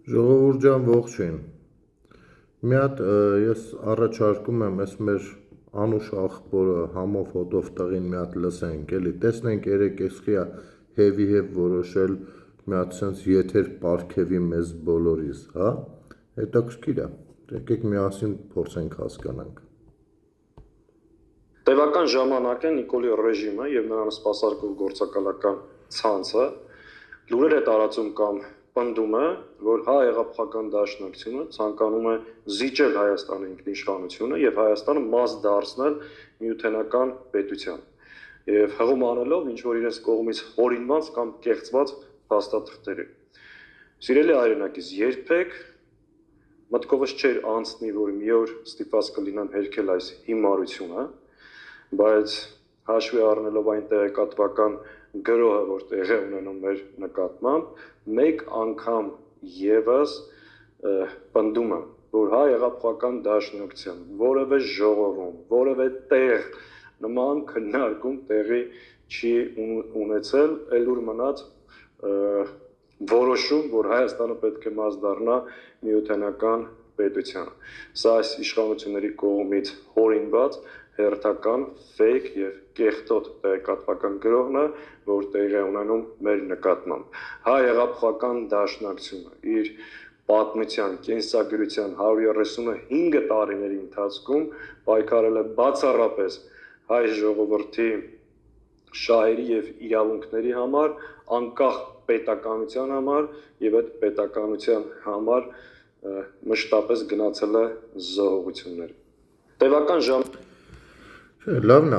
Ժողովուրդ ջան, ողջույն։ Մի հատ ես առաջարկում եմ այս մեր Անուշ աղբորը համով հոտով տղին մի հատ լսենք, էլի, տեսնենք երեք էսխիա հեվի հեվ որոշել մի հատ sense եթեր պարգևի մեզ բոլորիս, հա? Հետաքրքիր է։ Եկեք միասին փորձենք հասկանանք։ Տևական ժամանակ է Նիկոլի ռեժիմը եւ նրան սպասարկող գործակալական ցանցը լուրեր է տարածում կամ պնդում է, որ հայ հեղափոխական դաշնակցությունը ցանկանում է զիջել Հայաստանի ինքնիշխանությունը եւ Հայաստանը մաս դարձնել միութենական պետության եւ հղում անելով ինչ որ իրենց կողմից հորինված կամ կեղծված փաստաթղթերի։ Սիրելի հայրենակից, երբեք մտքովս չէր անցնի, որ մի օր ստիպված կլինեմ հերքել այս հիմարությունը, բայց հաշվի առնելով այն տեղեկատվական գրոհը, որ տեղի ունենում մեր նկատմամբ, մեկ անգամ եւս պնդում եմ, որ հայ հեղափոխական դաշնակցության որևէ ժողովում, որևէ տեղ նման քննարկում տեղի չի ունեցել, էլ ուր մնաց որոշում, որ Հայաստանը պետք է մաս դառնա միութենական պետությանը։ Սա այս իշխանությունների կողմից հորինված հերթական fake եւ կեղտոտ տեղեկատվական գրոհն է, որ տեղի է ունենում մեր նկատմամբ։ Հայ հեղափոխական դաշնակցությունը իր պատմության, կենսագրության 135 տարիների ընթացքում պայքարել է բացառապես հայ ժողովրդի շահերի եւ իրավունքների համար, անկախ պետականության համար եւ այդ պետականության համար մշտապես գնացել է զոհողություններ։ Տևական Լավն է։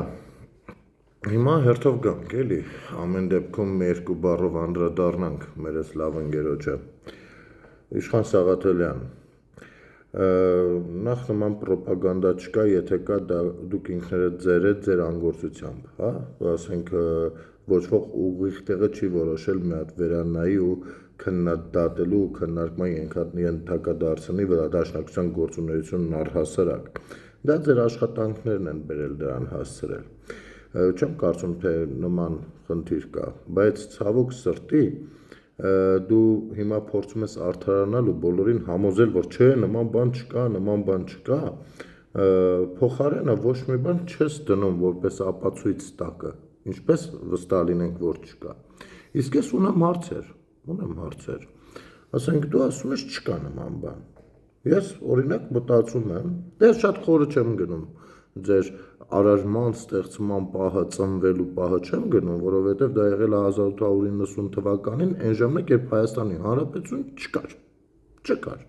Հիմա հերթով գանք, էլի, ամեն դեպքում մի երկու բառով անդրադառնանք մեր այս լավ ընկերոջը։ Իշխան Սաղաթելյան, նախ նման պրոպագանդա չկա, եթե կա, դա դուք ինքներդ ձեր անգործությամբ, հա, ասենք ոչ ոք ուղիղ տեղը չի որոշել մի հատ վերանայի ու քննադատելու ու քննարկման ենթակադարձնի վրա դաշնակցության գործունեությունն առհասարակ։ Դա ձեր աշխատանքներն են բերել դրան հասցրել։ Չեմ կարծում, թե նման խնդիր կա, բայց ցավոք սրտի դու հիմա փորձում ես արդարանալ ու բոլորին համոզել, որ չէ, նման բան չկա, փոխարենը ոչ մի բան չես դնում որպես ապացույց տակը, ինչպես վստահ լինենք, որ չկա։ Իսկ ես ունեմ հարցեր, ասենք դու ասում ես չկա նման բան, ես օրինակ մտածում եմ, դե շատ խորը չեմ գնում, ձեր արարման, ստեղծման պահը, ծնվելու պահը չեմ գնում, որովհետև դա եղել է 1890 թվականին, այն ժամանակ, երբ Հայաստանի Հանրապետություն չկար։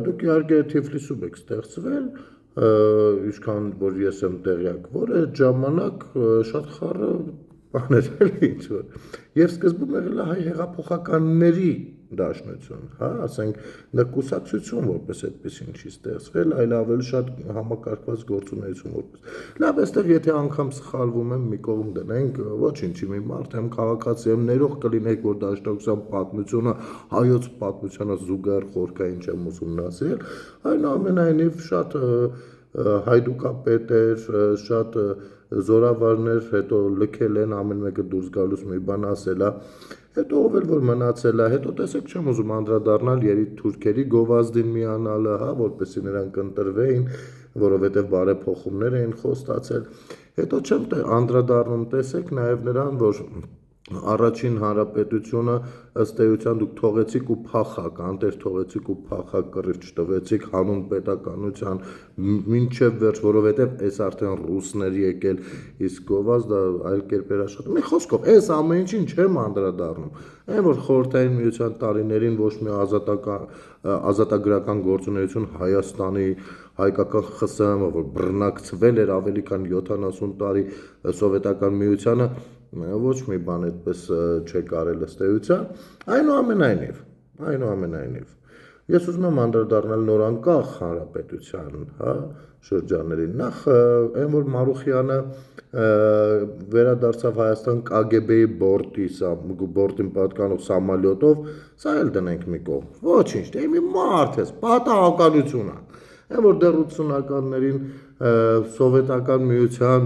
Դուք իհարկե Թիֆլիսում եք ստեղծվել, ինչքան որ ես եմ տեղյակ, որ այդ ժամանակ շատ խառը բաներ էլի ինչ-որ։ Եվ սկզբում եղել է հայ հեղափոխականների դաշնություն, հա, ասենք դա կուսակցություն որպես այդպեսին չի ստեղծվել, այլ ավելի շատ համակարգված գործունեություն որպես։ Լավ, այստեղ եթե անգամ սխալվում եմ, մի կողմ դնենք, ոչինչ, մի մարդ եմ, քաղաքացի եմ, ներող կլինեք, որ դաշնակցության պատմությունը հայոց պատմությանը զուգահեռ խորքային չեմ ուսումնասիրել, այնուամենայնիվ շատ հայդուկապետեր, շատ զորավարներ հետո լքել են, ամեն մեկը դուրս գալուց մի բան ասել է, հետո ով էլ որ մնացել է, հետո տեսեք չեմ ուզում անդրադառնալ երիտ թուրքերի գովազդին միանալը, հա, որպեսզի նրանք ընտրվեին, որովհետև բարեփոխումներ էին խոստացել, հետո չեմ անդրադառնում, տեսեք նաև նրան, որ առաջին հանրապետությունը ըստ էության դուք թողեցիք ու փախակ, անտեր թողեցիք ու փախակ կռիվ չտվեցիք հանուն պետականության մինչև վերջ, որովհետև այս արդեն ռուսների եկել, իսկ գովազդը այլ կերպ էր աշխատում։ Մի խոսքով, այս ամեն ինչին չեմ անդրադառնում։ Այն որ խորհրդային միության տարիներին ոչ մի ազատագրական գործունեություն Հայաստանի հայկական ԽՍՀՄ-ը, որ բռնակցվել էր ավելի քան 70 տարի սովետական միությանը, ոչ մի բան այդպես չէ կարել ըստ էության, այնուամենայնիվ ես ուզում եմ անդրադառնալ նորանկախ հանրապետության, հա, շրջաններին, նախ այն որ Մարուխյանը վերադարձավ Հայաստան KGB-ի բորտին պատկանող սամալյոտով, սա էլ դնենք մի կողմ, ոչինչ, դե մի մարդ ես, պատահականություն է, այն որ դեռ 80-ականներին սովետական միության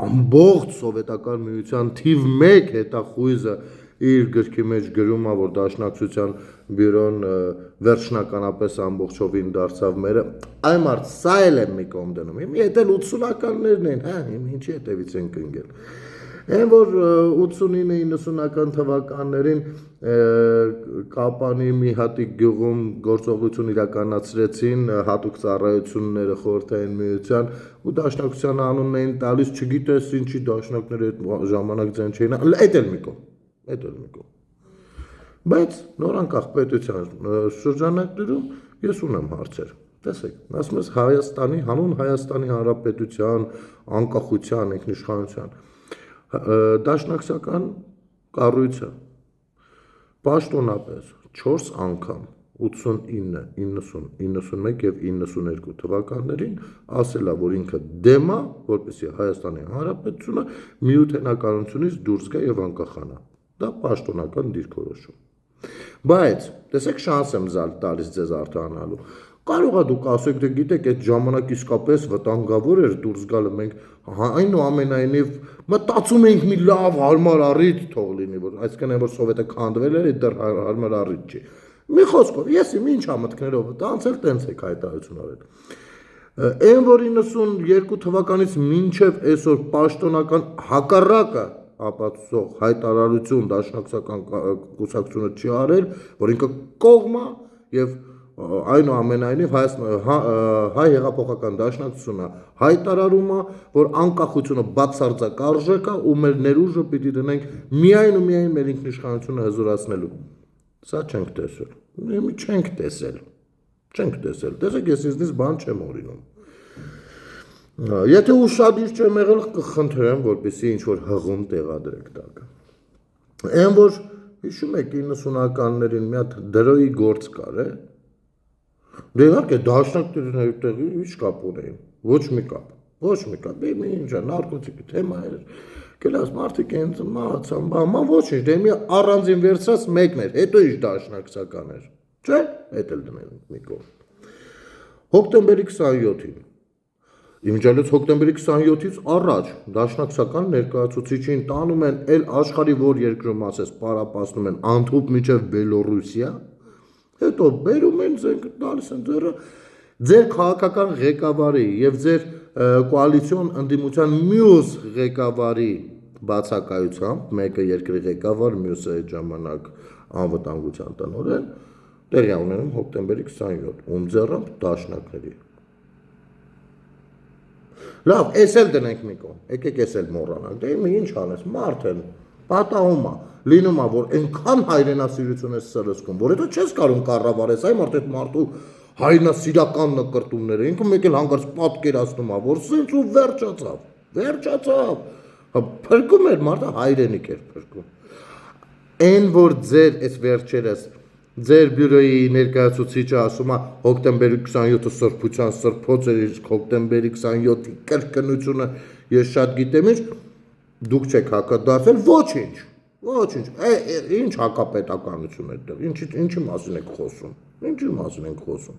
ամբողջ սովետական միության թիվ 1 հետախույզը իր գրքի մեջ գրում է, որ Դաշնակցության բյուրոն վերջնականապես ամբողջովին դարձավ մերը, այ մարդ, սա էլ եմ մի կողմ դնում, եթե 80-ականներն են, հա, ինչի հետևից ենք ընկել։ Այն որ 89-90-ական թվականներին Կապանի մի հատիկ գյուղում գործողություն իրականացրեցին հատուկ ծառայությունները խորհրդային միության ու Դաշնակցության անունն էին տալիս, չգիտես ինչի դաշնակները այդ ժամանակ ձեն չէին, այդ էլ մի կողմ։ Բայց նոր անկախ պետության շրջանակներում ես ունեմ հարցեր։ Տեսեք, ասում ես Հայաստանի, հանուն Հայաստանի Հանրապետության անկախության, ինքնիշխանության Դաշնակցական կառույցը պաշտոնապես 4 անգամ 89, 90, 91 եւ 92 թվականներին ասել է, որ ինքը դեմ է, որպեսզի Հայաստանի Հանրապետությունը միութենականությունից դուրս գա եւ անկախանա։ Դա պաշտոնական դիրքորոշում։ Բայց տեսեք շանս եմ տալիս ձեզ արտահանալու։ Կարող է դուք ասեք, դե գիտեք, այդ ժամանակ իսկապես վտանգավոր էր դուրս գալը, մենք այնուամենայնիվ մտածում էինք մի լավ հարմար առիթ թող լինի, որ այսինքն այն որ սովետը քանդվել էր, դեռ հարմար առիթ չի։ Մի խոսքով, ես իմ ինչ ամտքներով տանցել տենց եք հայտարարություն արել։ Այն որ 92 թվականից մինչև այսօր պաշտոնական հակառակը ապացուցող հայտարարություն Դաշնակցական կուսակցությունը չի արել, որ ինքը կողմ է եւ այնուամենայնիվ հայ հեղափոխական դաշնակցությունը հայտարարում է, որ անկախությունը բացարձակ արժեք է ու մեր ներուժը պիտի դնենք միայն ու միայն մեր ինքնիշխանությունը հզորացնելու։ Սա չենք տեսել։ Չենք տեսել։ Տեսեք, ես ինձնից բան չեմ օրինում։ Եթե ուշադիր չեմ եղել, կխնդրեմ, որպեսզի ինչ-որ հղում տեղադրեք տակը։ Այն որ հիշում եք 90-ականներին մի հատ դրոյի գործ կար, դե իհարկե դաշնակցությունն այդտեղի ինչ կապ ունեին, ոչ մի կապ, մի ինչ նարկոտիկի թեմա էր, գնաց մարդիկ են մահացան, բան ոչինչ, դե մի առանձին վերցած մեկն էր, հետո ինչ դաշնակցական էր, չէ՞, այդ էլ դնել մի կողմ։ Հոկտեմբերի 27-ին Իմիջիալից հոկտեմբերի 27-ից առաջ դաշնակցական ներկայացուցիչին տանում են էլ աշխարհի որ երկրում ասես պարապացնում են Անտուփ միջև Բելոռուսիա, հետո բերում են ձեր տալիս են ձեր քաղաքական ղեկավարի եւ ձեր կոալիցիոն ընդդիմության մյուս ղեկավարի բացակայությամբ, մեկը երկրի ղեկավար, մյուսը այդ ժամանակ անվտանգության տնօրեն, տեղի ունենում հոկտեմբերի 27, ում ձեռամբ դաշնակների։ Լավ, էս էլ դնենք մի կողմ, եկեք էս էլ մոռանանք, դե ինչ անես, մարդ են, պատահում է, լինում է, որ այնքան հայրենասիրություն ես սրսկում, որ հետո չես կարում կառավարես, այ մարդ այդ մարդու հայրենասիրական նկրտումները, ինքը մեկ էլ հանկարծ պատկերացնում է, որ սենց ու վերջացավ, փրկում էր մարդը հայրենիք էր փրկում։ Այն որ ձեր այս վերջերս ձեր բյուրոյի ներկայացուցիչը ասում է հոկտեմբերի 27-ը սրբության սրբոց էր, իսկ հոկտեմբերի 27-ի կրկնությունը ես շատ գիտեմ դուք չեք հակադարձել, ոչինչ, ինչ հակապետականություն է դեռ, ինչի մասին եք խոսում,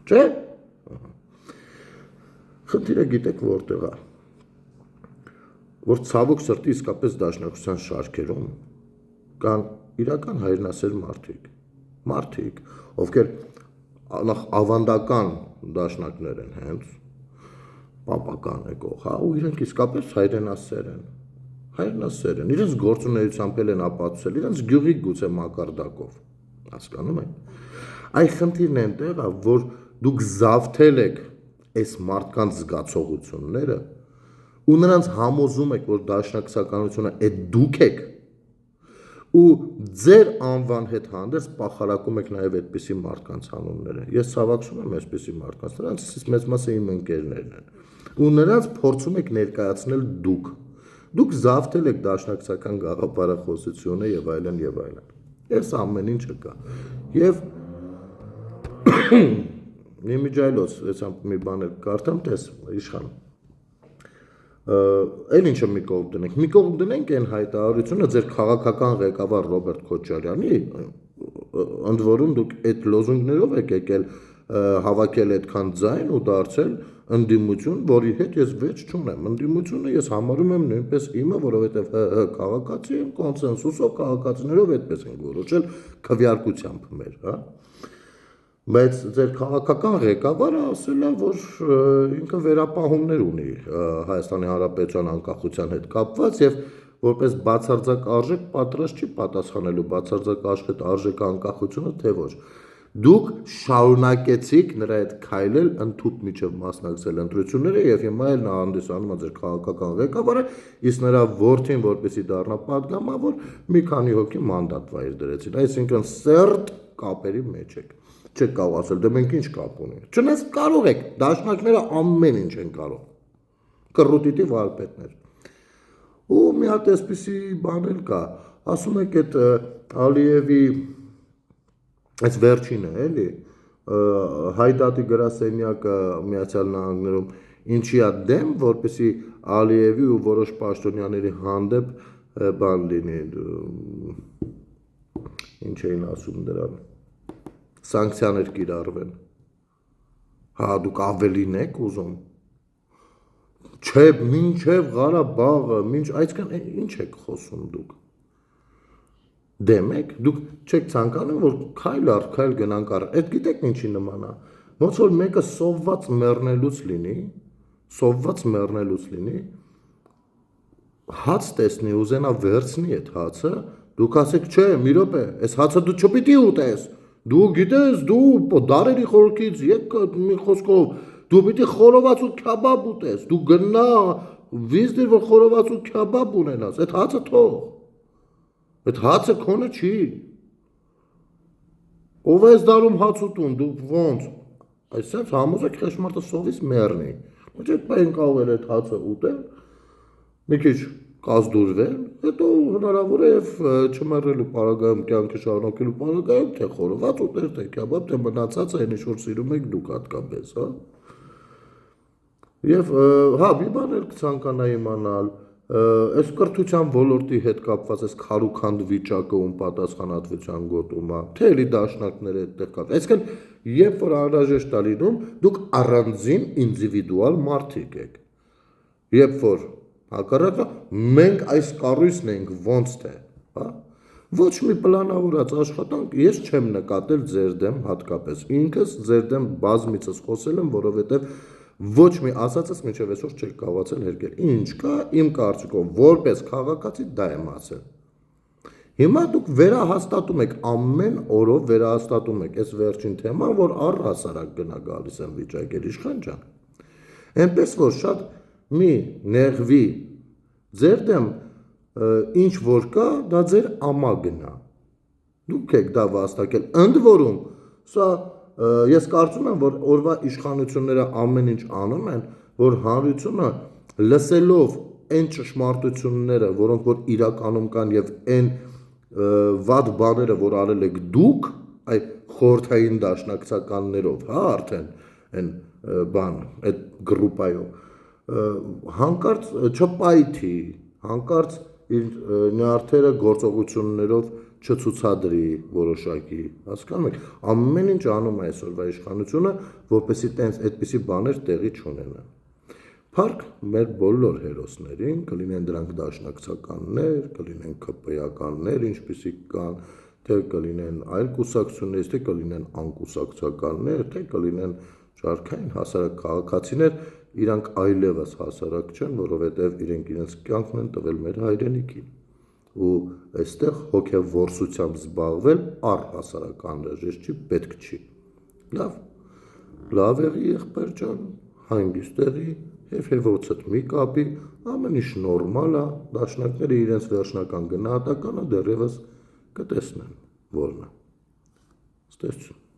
չէ՞։ Խնդիրը գիտեք որտեղ է, որ ցավոք սրտի իսկապես դաշնակցության շարքերում կան իրական հայրենասեր մարդիկ, ովքեր ավանդական դաշնակներ են հենց, պապական եկող, հա, ու իրենք իսկապես հայրենասեր են, իրենց գործունեությամբ են ապացուցել, իրենց գյուղի գուցե մակարդակով, հասկանում եք։ Այ խնդիրն այնտեղ է, որ դուք զավթել եք այս մարդկանց զգացողությունները ու նրանց համոզում եք, որ դաշնակցականությունը այդ դուք եք ու ձեր անվան հետ հանդերձ պախարակում եք նաև այդպիսի մարդկանց անունները։ Ես ցավակցում եմ այսպիսի մարդկանց, նրանցից մեծ մասը իմ ընկերներն են։ Ու նրանց փորձում եք ներկայացնել դուք։ Դուք զավթել եք դաշնակցական գաղափարախոսությունը եւ այլն եւ այլն։ Այս ամեն ինչը կա։ Եվ Իմիջիալոց, այսամբ մի բան կարդամ, տես, իշխան։ Էլ ինչը մի կողմ դնենք այն հայտարարությունը ձեր քաղաքական ղեկավար Ռոբերտ Քոչարյանի, ընդ որում դուք այդ լոզունգներով եք եկել հավաքել այդքան ձայն ու դարձել ընդդիմություն, որի հետ ես վեճ չունեմ։ Ընդդիմությունը ես համարում եմ նույնպես իմը, որովհետև քաղաքացի եմ, կոնսենսուսով քաղաքացիներով այդպես ենք որոշել քվեարկությամբ մեր, հա։ Բայց ձեր քաղաքական ղեկավարը ասել է, որ ինքը վերապահումներ ունի Հայաստանի Հանրապետության անկախության հետ կապված եւ որպես բացարձակ արժեք պատրաստ չի պատասխանելու բացարձակ արժեք անկախությունը թե ոչ։ Դուք շարունակեցիք նրա հետ քայլել ընդհուպ միջև մասնակցել ընտրությունները եւ հիմա էլ նա հանդիսանում է ձեր քաղաքական ղեկավարը, իսկ նրա որդին որպեսի դառնա падգամավոր մի քանի հոգի մանդատ վայր դրեցին, այսինքն սերտ կապերի մեջ եք։ Չեք կարող ասել, դե մենք ինչ կապ ունենք։ Չնայած կարող եք, դաշնակները ամեն ինչ են կարող։ Կռուտիտի վարպետներ։ Ու մի հատ էսպիսի բան էլ կա, ասում եք այդ Ալիևի այս վերջինը, էլի, Հայդատի գրասենյակը Միացյալ Նահանգներում ինչի է դեմ, որպեսի Ալիևի ու որոշ պաշտոնյաների հանդեպ բան լինի, ինչ էին ասում դրան, սանկցիաներ կիրառվեն։ Հա, դուք ավելին եք ուզում։ Չէ, մինչև Ղարաբաղը, այսքան ինչ եք խոսում դուք։ Դեմ եք, դուք չեք ցանկանում, որ քայլ առ քայլ գնանք առ։ Այդ գիտեք ինչի նման է։ Ոնց որ մեկը սովված մեռնելուց լինի, հաց տեսնի, ուզենա վերցնի այդ հացը, դուք ասեք, չէ, մի րոպե, այս հացը դու չպիտի ուտես։ Դու գիտես, դու դարերի խորքից եկ մի խոսքով, դու պիտի խորոված ու քյաբաբ ուտես, դու գնա, վիզդիր, որ խորոված ու քյաբաբ ունենաս, այդ հացը թող, այդ հացը քոնը չի, ով ես դարում հաց ուտում, դու ոնց, այսպես համոզեք խեշմարտը սովից մեռնի, ոչ այդ պայն կարող էր այդ հացը ուտել, մի քիչ կազդուրվել, հետո հնարավոր է եւ չմեռնելու պարագայում կյանքը շարունակելու պարագայում թե խորոված ուտեր, թե քյաբաբ, թե մնացածը այն ինչ որ սիրում եք դուք հատկապես, հա։ Եվ հա, մի բան էլ կցանկանայի իմանալ, այս կրթության ոլորտի հետ կապված այս քարուքանդ վիճակը ում պատասխանատվության գոտում է, թե էլի դաշնակները այդտեղ կապ։ Այսինքն, երբ որ անհրաժեշտ է լինում, դուք առանձին ինդիվիդուալ մարդիկ եք։ Երբ որ հակառակը մենք այս կառույցն ենք ոնց թե, հա։ Ոչ մի պլանավորած աշխատանք ես չեմ նկատել ձեր դեմ հատկապես։ Ինքս ձեր դեմ բազմիցս խոսել եմ, որովհետև ոչ մի ասածս մինչև այսօր չեք կարողացել հերկել։ Ինչ կա, իմ կարծիքով, որպես քաղաքացի դա եմ ասել։ Հիմա դուք վերահաստատում եք ամեն օրով վերահաստատում եք այս վերջին թեման, որ առհասարակ գնա գալիս են վիճակել իշխան ջան։ Այնպես որ շատ մի նեղվի ձեր դեմ ինչ որ կա, դա ձեր ամագն է։ Դուք եք դա վաստակել։ Ընդ որում, սա ես կարծում եմ, որ օրվա իշխանությունները ամեն ինչ անում են, որ հանրությունը լսելով այն ճշմարտությունները, որոնք որ իրականում կան եւ այն վատ բաները, որ արել եք դուք, այդ խորհրդային դաշնակցականներով, հա, արդեն այն բան, այդ գրուպայով հանկարծ չպայթի, հանկարծ իր նյարդերը գործողություններով չցուցադրի որոշակի, հասկանում եք, ամեն ինչ անում է այսօրվա իշխանությունը, որպեսզի այդպիսի բաներ տեղի չունենան։ Փառք մեր բոլոր հերոսներին, կլինեն դրանք դաշնակցականներ, կլինեն ԿՊ-ականներ, ինչպիսիք կան, թե կլինեն այլ կուսակցություններ, թե կլինեն անկուսակցականներ, թե կլինեն շարքային հասարակ քաղաքացիներ, իրանք այլևս հասարակ չեն, որովհետև իրենց կյանքն են տվել մեր հայրենիքին։ Ու այստեղ հոգեվորսությամբ զբաղվել առհասարակ անհրաժեշտ չի, պետք չի։ Լավ եղի եղբայր ջան, հանգիստ եղի, հեվոցդ մի կապի, ամեն ինչ նորմալ է, դաշնակները իրենց վերջնական գնահատականը դեռևս կտեսնեն, որն է։ Ստեսություն։